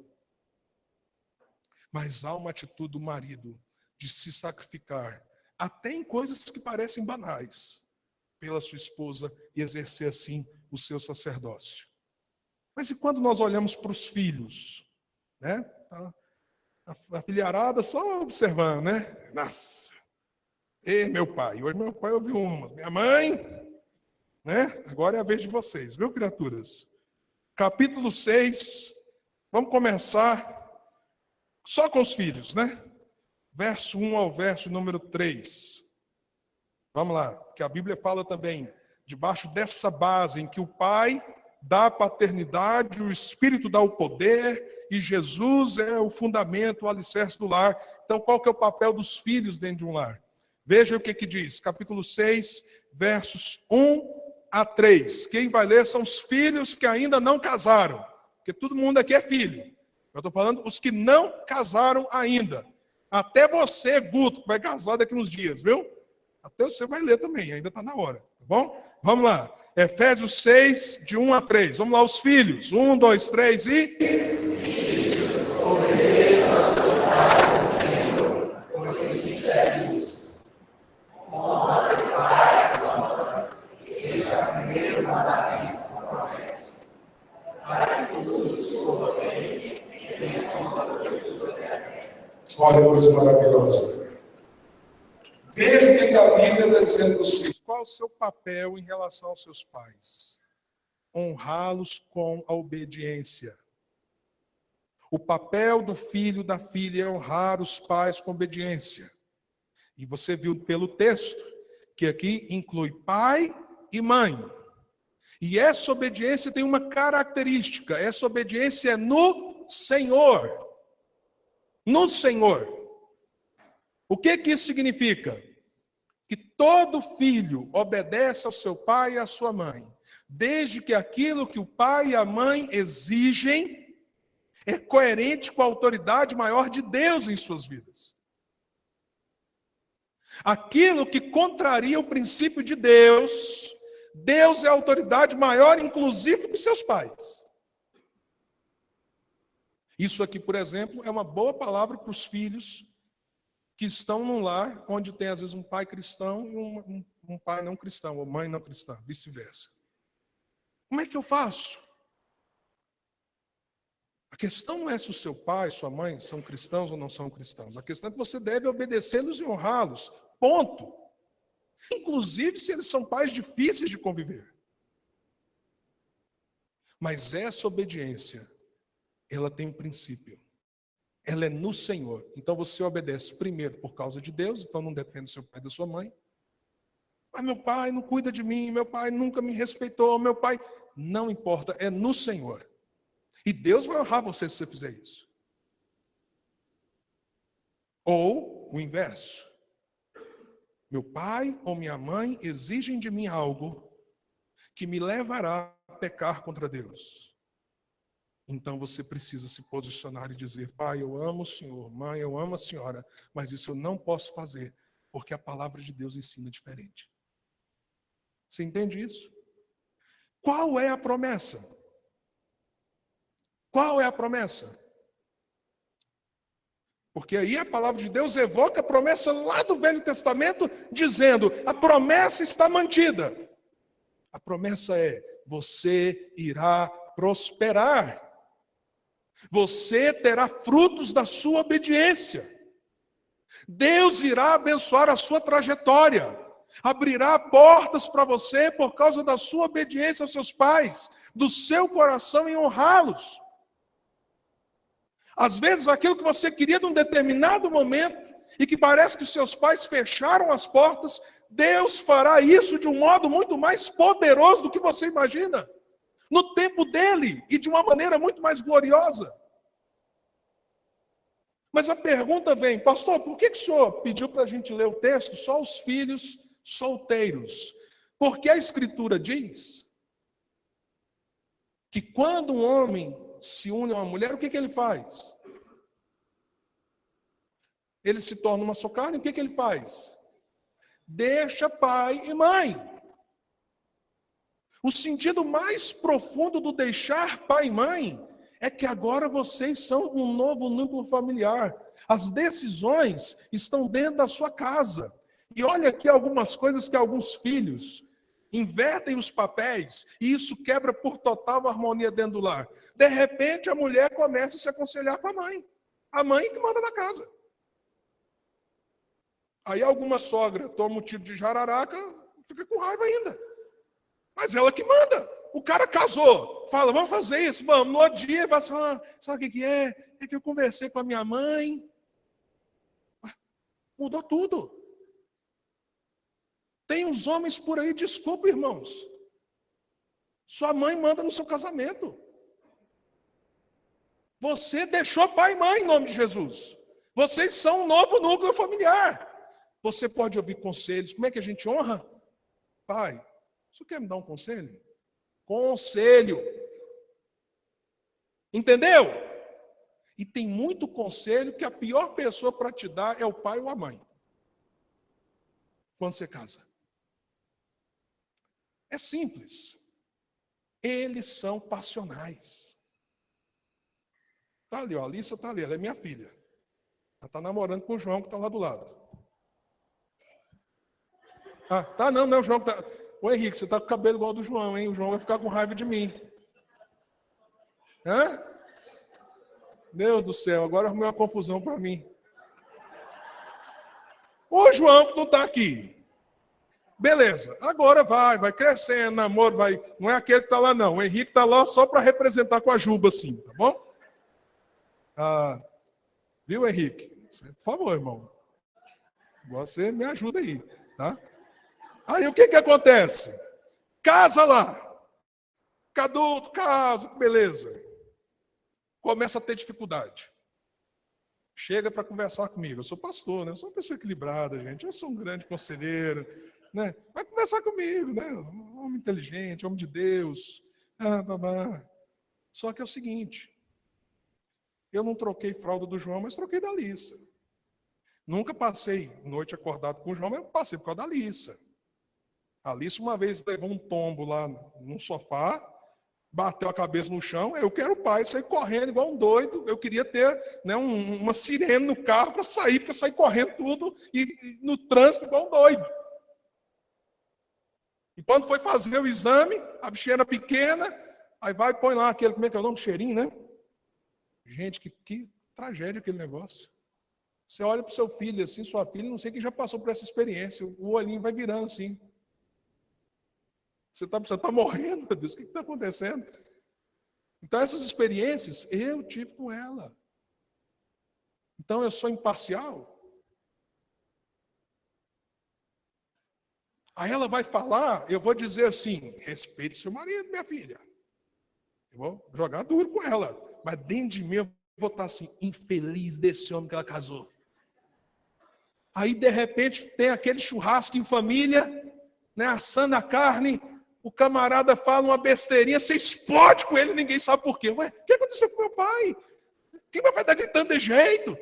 Mas há uma atitude do marido de se sacrificar, até em coisas que parecem banais, pela sua esposa e exercer assim o seu sacerdócio. Mas e quando nós olhamos para os filhos? Né? A filharada só observando, né? Nossa! Ei, meu pai! Hoje meu pai ouviu uma. Minha mãe! Né? Agora é a vez de vocês, viu, criaturas? Capítulo 6, vamos começar só com os filhos, né? Verso 1 ao verso número 3. Vamos lá, que a Bíblia fala também, debaixo dessa base em que o pai dá a paternidade, o Espírito dá o poder, e Jesus é o fundamento, o alicerce do lar. Então, qual que é o papel dos filhos dentro de um lar? Veja o que diz, capítulo 6, versos 1 a 3. Quem vai ler são os filhos que ainda não casaram, porque todo mundo aqui é filho. Eu estou falando os que não casaram ainda. Até você, Guto, que vai casar daqui uns dias, viu? Até você vai ler também, ainda está na hora, tá bom? Vamos lá. Efésios 6, de 1 a 3. Vamos lá, os filhos. 1, 2, 3 e... Filhos, obedeçam a seus pais, Senhor, porque disseram-nos. Honra teu pai e tua mãe. Este é o primeiro mandamento com promessa. Para que todos te louvarem e tenham honra por suas terras. Olha que coisa maravilhosa. Veja o que a Bíblia está dizendo dos filhos. Qual o seu papel em relação aos seus pais? Honrá-los com a obediência. O papel do filho da filha é honrar os pais com obediência. E você viu pelo texto que aqui inclui pai e mãe. E essa obediência tem uma característica. Essa obediência é no Senhor. No Senhor. O que isso significa? Que todo filho obedece ao seu pai e à sua mãe, desde que aquilo que o pai e a mãe exigem é coerente com a autoridade maior de Deus em suas vidas. Aquilo que contraria o princípio de Deus, Deus é a autoridade maior, inclusive que seus pais. Isso aqui, por exemplo, é uma boa palavra para os filhos que estão num lar onde tem, às vezes, um pai cristão e um pai não cristão, ou mãe não cristã, vice-versa. Como é que eu faço? A questão não é se o seu pai, sua mãe são cristãos ou não são cristãos. A questão é que você deve obedecê-los e honrá-los. Ponto. Inclusive se eles são pais difíceis de conviver. Mas essa obediência, ela tem um princípio. Ela é no Senhor. Então você obedece primeiro por causa de Deus, então não depende do seu pai e da sua mãe. Mas meu pai não cuida de mim, meu pai nunca me respeitou, meu pai... Não importa, é no Senhor. E Deus vai honrar você se você fizer isso. Ou o inverso. Meu pai ou minha mãe exigem de mim algo que me levará a pecar contra Deus. Então você precisa se posicionar e dizer: pai, eu amo o Senhor, mãe, eu amo a senhora, mas isso eu não posso fazer, porque a palavra de Deus ensina diferente. Você entende isso? Qual é a promessa? Qual é a promessa? Porque aí a palavra de Deus evoca a promessa lá do Velho Testamento, dizendo: a promessa está mantida. A promessa é: você irá prosperar. Você terá frutos da sua obediência. Deus irá abençoar a sua trajetória. Abrirá portas para você por causa da sua obediência aos seus pais. do seu coração em honrá-los. Às vezes, aquilo que você queria num determinado momento, e que parece que os seus pais fecharam as portas, Deus fará isso de um modo muito mais poderoso do que você imagina, no tempo dele, e de uma maneira muito mais gloriosa. Mas a pergunta vem, pastor, por que o senhor pediu para a gente ler o texto só os filhos solteiros? Porque a Escritura diz que quando um homem se une a uma mulher, o que ele faz? Ele se torna uma só carne, o que ele faz? Deixa pai e mãe. O sentido mais profundo do deixar pai e mãe é que agora vocês são um novo núcleo familiar. As decisões estão dentro da sua casa. E olha aqui algumas coisas que alguns filhos invertem os papéis e isso quebra por total a harmonia dentro do lar. De repente, a mulher começa a se aconselhar com a mãe. A mãe que manda na casa. Aí alguma sogra toma um tiro de jararaca, fica com raiva ainda. Mas ela que manda. O cara casou, fala, vamos fazer isso? Vamos. No outro dia, vai falar, sabe o que é? É que eu conversei com a minha mãe. Mudou tudo. Tem uns homens por aí, desculpa, irmãos. Sua mãe manda no seu casamento. Você deixou pai e mãe em nome de Jesus. Vocês são um novo núcleo familiar. Você pode ouvir conselhos. Como é que a gente honra? Pai, você quer me dar um conselho? Conselho. Entendeu? E tem muito conselho que a pior pessoa para te dar é o pai ou a mãe. Quando você casa. É simples. Eles são passionais. Está ali, ó, a Alissa está ali, ela é minha filha. Ela está namorando com o João que está lá do lado. Ah, tá não é o João que está... Ô Henrique, você está com o cabelo igual ao do João, hein? O João vai ficar com raiva de mim. Hã? Deus do céu, agora arrumou uma confusão para mim. O João que não está aqui. Beleza, agora vai crescendo, namoro, vai. Não é aquele que está lá, não. O Henrique está lá só para representar com a juba, assim, tá bom? Ah, viu, Henrique? Por favor, irmão. Você me ajuda aí, tá? Aí o que acontece? Casa lá. Adulto, casa, beleza. Começa a ter dificuldade. Chega para conversar comigo. Eu sou pastor, né? Eu sou uma pessoa equilibrada, gente. Eu sou um grande conselheiro, né? Vai conversar comigo, né? Um homem inteligente, homem de Deus. Só que é o seguinte. Eu não troquei fralda do João, mas troquei da Alissa. Nunca passei noite acordado com o João, mas eu passei por causa da Alissa. A Alissa uma vez levou um tombo lá num sofá, bateu a cabeça no chão, eu quero o pai, saí correndo igual um doido, eu queria ter, né, uma sirene no carro para sair, porque eu saí correndo tudo e no trânsito igual um doido. E quando foi fazer o exame, a bichinha era pequena, aí vai e põe lá aquele, como é que é o nome? Cheirinho, né? Gente, que tragédia aquele negócio. Você olha para o seu filho assim, sua filha, não sei quem já passou por essa experiência, o olhinho vai virando assim. Você está morrendo, meu Deus, o que está acontecendo? Então, essas experiências eu tive com ela. Então, eu sou imparcial. Aí ela vai falar, eu vou dizer assim, respeite seu marido, minha filha. Eu vou jogar duro com ela. Mas dentro de mim eu vou estar assim, infeliz desse homem que ela casou. Aí, de repente, tem aquele churrasco em família, né, assando a carne, o camarada fala uma besteirinha, você explode com ele, ninguém sabe por quê. Ué, o que aconteceu com meu pai? Por que meu pai está gritando de jeito?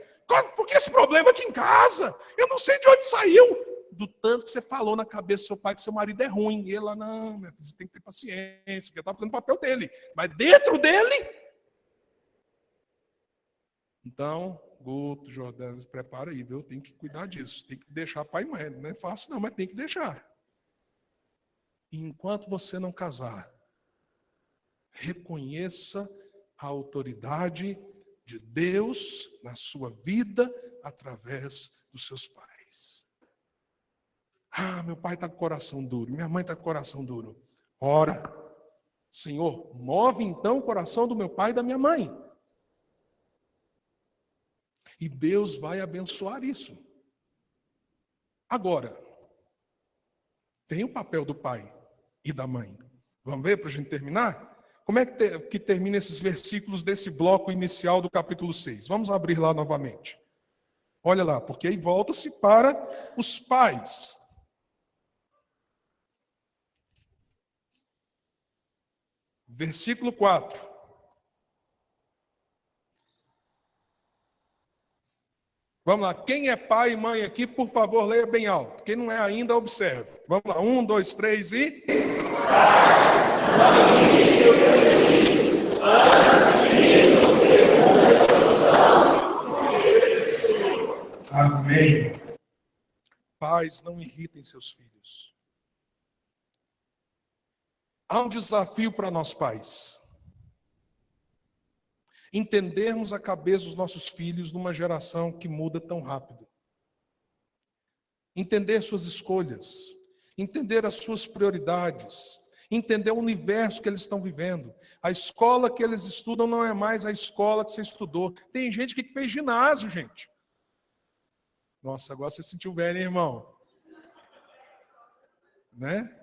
Por que esse problema aqui em casa? Eu não sei de onde saiu. Do tanto que você falou na cabeça do seu pai que seu marido é ruim. E ele lá, não, meu filho, você tem que ter paciência, porque está fazendo o papel dele. Mas dentro dele... Então, Guto, Jordana, se prepara aí, viu? Tem que cuidar disso. Tem que deixar pai e mãe. Não é fácil não, mas tem que deixar. E enquanto você não casar, reconheça a autoridade de Deus na sua vida através dos seus pais. Ah, meu pai está com o coração duro, minha mãe está com o coração duro. Ora, Senhor, move então o coração do meu pai e da minha mãe. E Deus vai abençoar isso. Agora, tem o papel do pai e da mãe. Vamos ver para a gente terminar? Como é que termina esses versículos desse bloco inicial do capítulo 6? Vamos abrir lá novamente. Olha lá, porque aí volta-se para os pais. Versículo 4. Vamos lá, quem é pai e mãe aqui, por favor, leia bem alto. Quem não é ainda, observe. Vamos lá, 1, 2, 3 e... Amém. Pais, não irritem seus filhos. Há um desafio para nós pais. Entendermos a cabeça dos nossos filhos numa geração que muda tão rápido. Entender suas escolhas, entender as suas prioridades, entender o universo que eles estão vivendo. A escola que eles estudam não é mais a escola que você estudou. Tem gente que fez ginásio, gente. Nossa, agora você sentiu velho, hein, irmão? Né?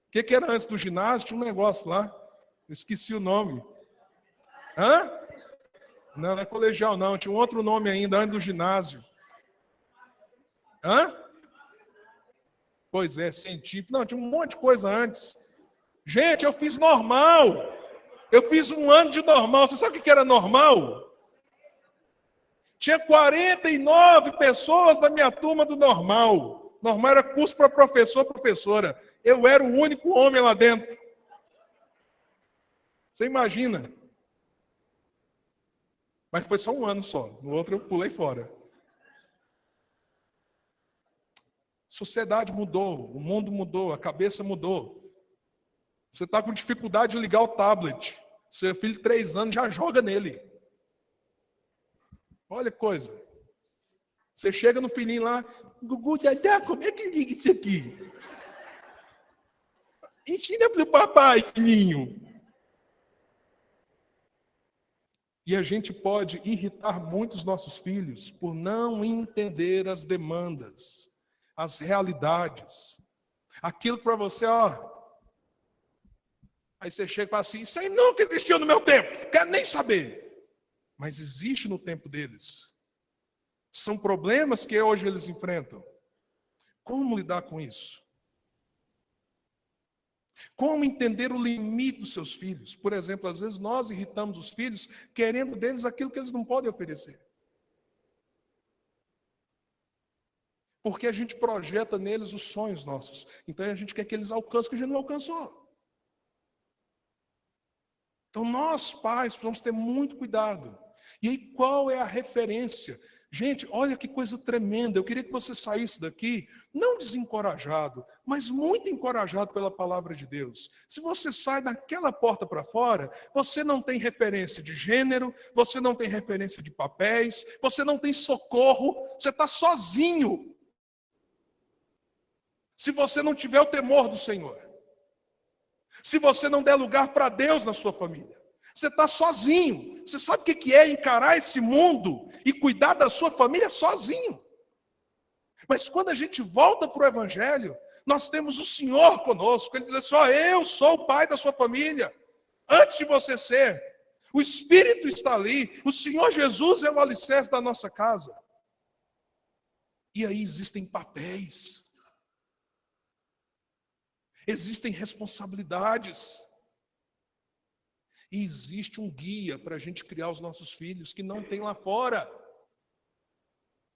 O que era antes do ginásio? Tinha um negócio lá. Eu esqueci o nome. Hã? Não, não é colegial, não. Tinha um outro nome ainda antes do ginásio. Hã? Pois é, científico. Não, tinha um monte de coisa antes. Gente, eu fiz normal. Eu fiz 1 ano de normal. Você sabe o que era normal? Tinha 49 pessoas na minha turma do normal. Normal era curso para professor, professora. Eu era o único homem lá dentro. Você imagina? Mas foi só 1 ano só. No outro eu pulei fora. A sociedade mudou, o mundo mudou, a cabeça mudou. Você está com dificuldade de ligar o tablet. Seu filho de 3 anos já joga nele. Olha que coisa. Você chega no filhinho lá, Gugu, Dadá, como é que liga isso aqui? Ensina para o papai, filhinho. E a gente pode irritar muitos nossos filhos por não entender as demandas, as realidades. Aquilo para você, ó. Aí você chega e fala assim, isso aí nunca existiu no meu tempo, quero nem saber. Mas existe no tempo deles. São problemas que hoje eles enfrentam. Como lidar com isso? Como entender o limite dos seus filhos? Por exemplo, às vezes nós irritamos os filhos querendo deles aquilo que eles não podem oferecer. Porque a gente projeta neles os sonhos nossos. Então a gente quer que eles alcancem o que a gente não alcançou. Então nós, pais, precisamos ter muito cuidado. E aí, qual é a referência? Gente, olha que coisa tremenda. Eu queria que você saísse daqui, não desencorajado, mas muito encorajado pela palavra de Deus. Se você sai daquela porta para fora, você não tem referência de gênero, você não tem referência de papéis, você não tem socorro, você está sozinho. Se você não tiver o temor do Senhor. Se você não der lugar para Deus na sua família. Você está sozinho. Você sabe o que é encarar esse mundo e cuidar da sua família sozinho. Mas quando a gente volta para o Evangelho, nós temos o Senhor conosco. Ele diz assim, ó, eu sou o pai da sua família. Antes de você ser. O Espírito está ali. O Senhor Jesus é o alicerce da nossa casa. E aí existem papéis. Existem responsabilidades. E existe um guia para a gente criar os nossos filhos que não tem lá fora.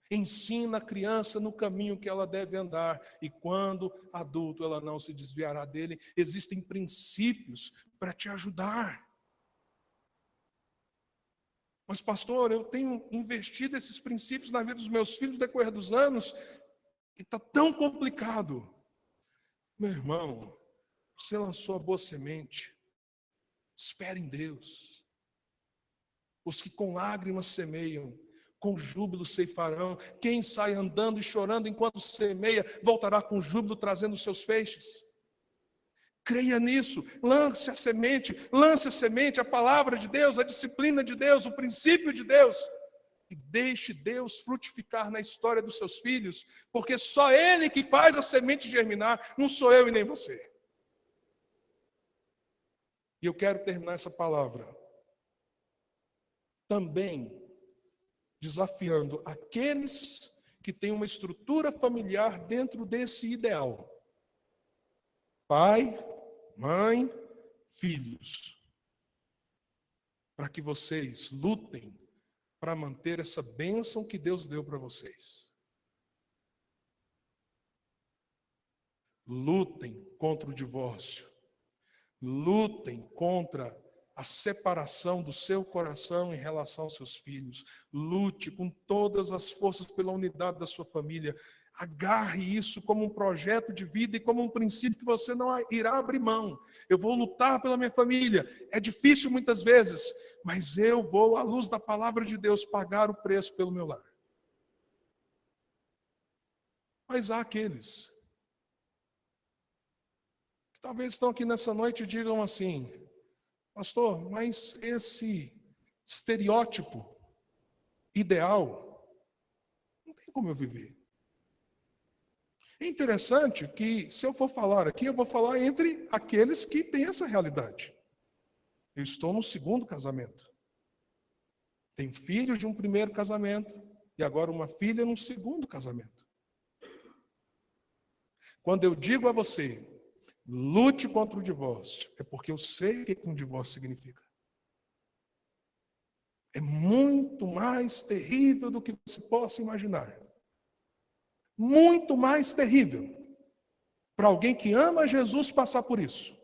Ensina a criança no caminho que ela deve andar. E quando adulto ela não se desviará dele. Existem princípios para te ajudar. Mas pastor, eu tenho investido esses princípios na vida dos meus filhos no decorrer dos anos. E está tão complicado. Meu irmão, você lançou a boa semente. Espere em Deus. Os que com lágrimas semeiam, com júbilo ceifarão. Quem sai andando e chorando enquanto semeia, voltará com júbilo trazendo os seus feixes. Creia nisso, lance a semente, a palavra de Deus, a disciplina de Deus, o princípio de Deus. E deixe Deus frutificar na história dos seus filhos, porque só Ele que faz a semente germinar, não sou eu e nem você. E eu quero terminar essa palavra também desafiando aqueles que têm uma estrutura familiar dentro desse ideal. Pai, mãe, filhos. Para que vocês lutem para manter essa bênção que Deus deu para vocês. Lutem contra o divórcio. Lutem contra a separação do seu coração em relação aos seus filhos. Lute com todas as forças pela unidade da sua família. Agarre isso como um projeto de vida e como um princípio que você não irá abrir mão. Eu vou lutar pela minha família. É difícil muitas vezes, mas eu vou, à luz da palavra de Deus, pagar o preço pelo meu lar. Mas há aqueles que talvez estão aqui nessa noite e digam assim: pastor, mas esse estereótipo ideal, não tem como eu viver. É interessante que, se eu for falar aqui, eu vou falar entre aqueles que têm essa realidade. Eu estou no segundo casamento. Tenho filhos de um primeiro casamento e agora uma filha num segundo casamento. Quando eu digo a você, lute contra o divórcio, é porque eu sei o que um divórcio significa. É muito mais terrível do que você possa imaginar. Muito mais terrível para alguém que ama Jesus passar por isso.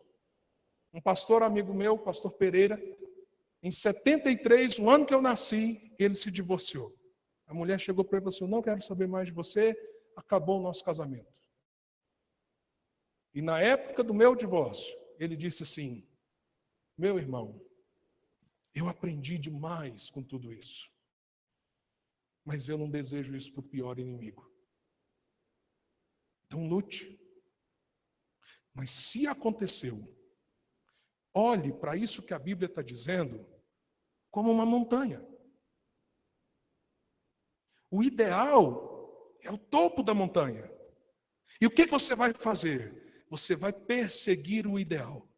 Um pastor amigo meu, pastor Pereira, em 73, o ano que eu nasci, ele se divorciou. A mulher chegou para ele e falou assim: não quero saber mais de você, acabou o nosso casamento. E na época do meu divórcio, ele disse assim: meu irmão, eu aprendi demais com tudo isso, mas eu não desejo isso para o pior inimigo. Então lute. Mas se aconteceu, olhe para isso que a Bíblia está dizendo como uma montanha. O ideal é o topo da montanha. E o que você vai fazer? Você vai perseguir o ideal.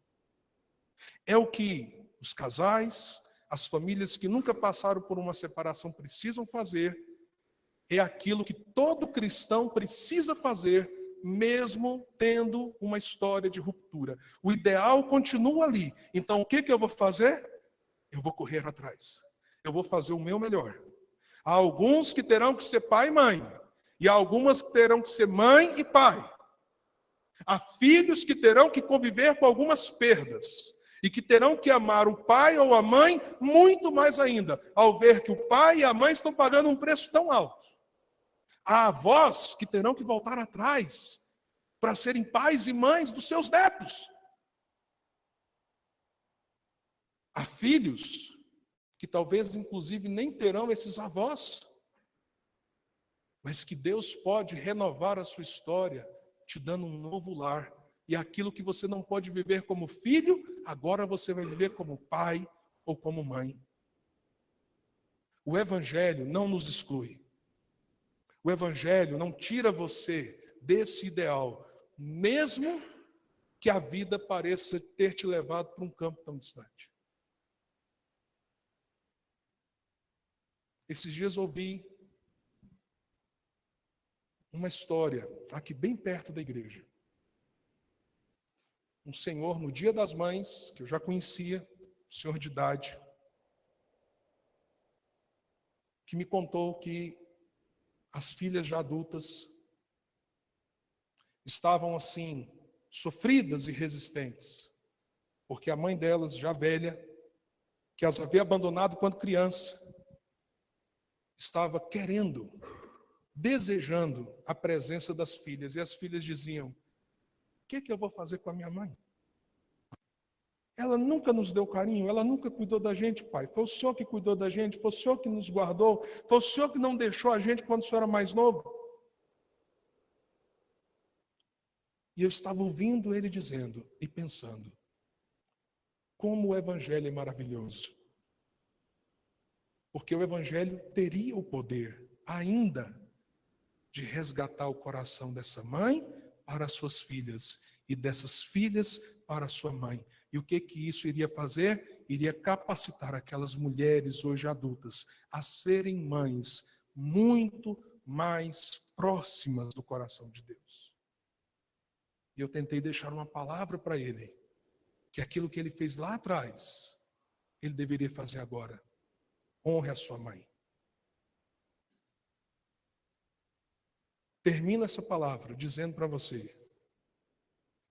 É o que os casais, as famílias que nunca passaram por uma separação precisam fazer. É aquilo que todo cristão precisa fazer, mesmo tendo uma história de ruptura. O ideal continua ali. Então, o que eu vou fazer? Eu vou correr atrás. Eu vou fazer o meu melhor. Há alguns que terão que ser pai e mãe. E há algumas que terão que ser mãe e pai. Há filhos que terão que conviver com algumas perdas. E que terão que amar o pai ou a mãe muito mais ainda, ao ver que o pai e a mãe estão pagando um preço tão alto. Há avós que terão que voltar atrás para serem pais e mães dos seus netos. Há filhos que talvez, inclusive, nem terão esses avós, mas que Deus pode renovar a sua história, te dando um novo lar. E aquilo que você não pode viver como filho, agora você vai viver como pai ou como mãe. O Evangelho não nos exclui. O Evangelho não tira você desse ideal, mesmo que a vida pareça ter te levado para um campo tão distante. Esses dias ouvi uma história aqui bem perto da igreja. Um senhor, no Dia das Mães, que eu já conhecia, senhor de idade, que me contou que as filhas já adultas estavam assim, sofridas e resistentes, porque a mãe delas, já velha, que as havia abandonado quando criança, estava querendo, desejando a presença das filhas. E as filhas diziam: o que eu vou fazer com a minha mãe? Ela nunca nos deu carinho, ela nunca cuidou da gente, pai. Foi o Senhor que cuidou da gente, foi o Senhor que nos guardou, foi o Senhor que não deixou a gente quando o Senhor era mais novo. E eu estava ouvindo ele dizendo e pensando, como o Evangelho é maravilhoso. Porque o Evangelho teria o poder ainda de resgatar o coração dessa mãe para as suas filhas e dessas filhas para a sua mãe. E o que isso iria fazer? Iria capacitar aquelas mulheres hoje adultas a serem mães muito mais próximas do coração de Deus. E eu tentei deixar uma palavra para ele, que aquilo que ele fez lá atrás, ele deveria fazer agora. Honre a sua mãe. Termino essa palavra dizendo para você,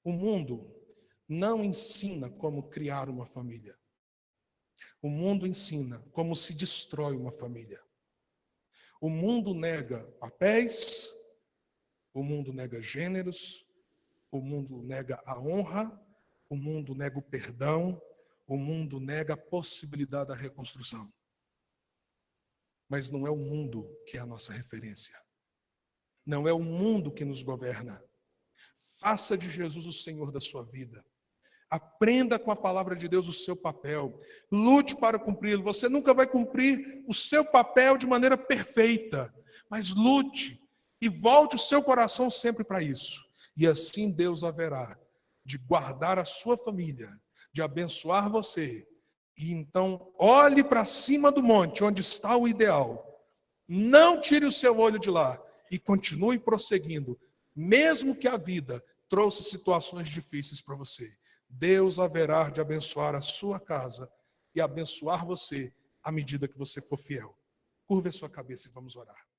o mundo não ensina como criar uma família. O mundo ensina como se destrói uma família. O mundo nega papéis, o mundo nega gêneros, o mundo nega a honra, o mundo nega o perdão, o mundo nega a possibilidade da reconstrução. Mas não é o mundo que é a nossa referência. Não é o mundo que nos governa. Faça de Jesus o Senhor da sua vida. Aprenda com a palavra de Deus o seu papel. Lute para cumpri-lo. Você nunca vai cumprir o seu papel de maneira perfeita. Mas lute e volte o seu coração sempre para isso. E assim Deus haverá de guardar a sua família, de abençoar você. E então olhe para cima do monte, onde está o ideal. Não tire o seu olho de lá e continue prosseguindo, mesmo que a vida trouxe situações difíceis para você. Deus haverá de abençoar a sua casa e abençoar você à medida que você for fiel. Curva a sua cabeça e vamos orar.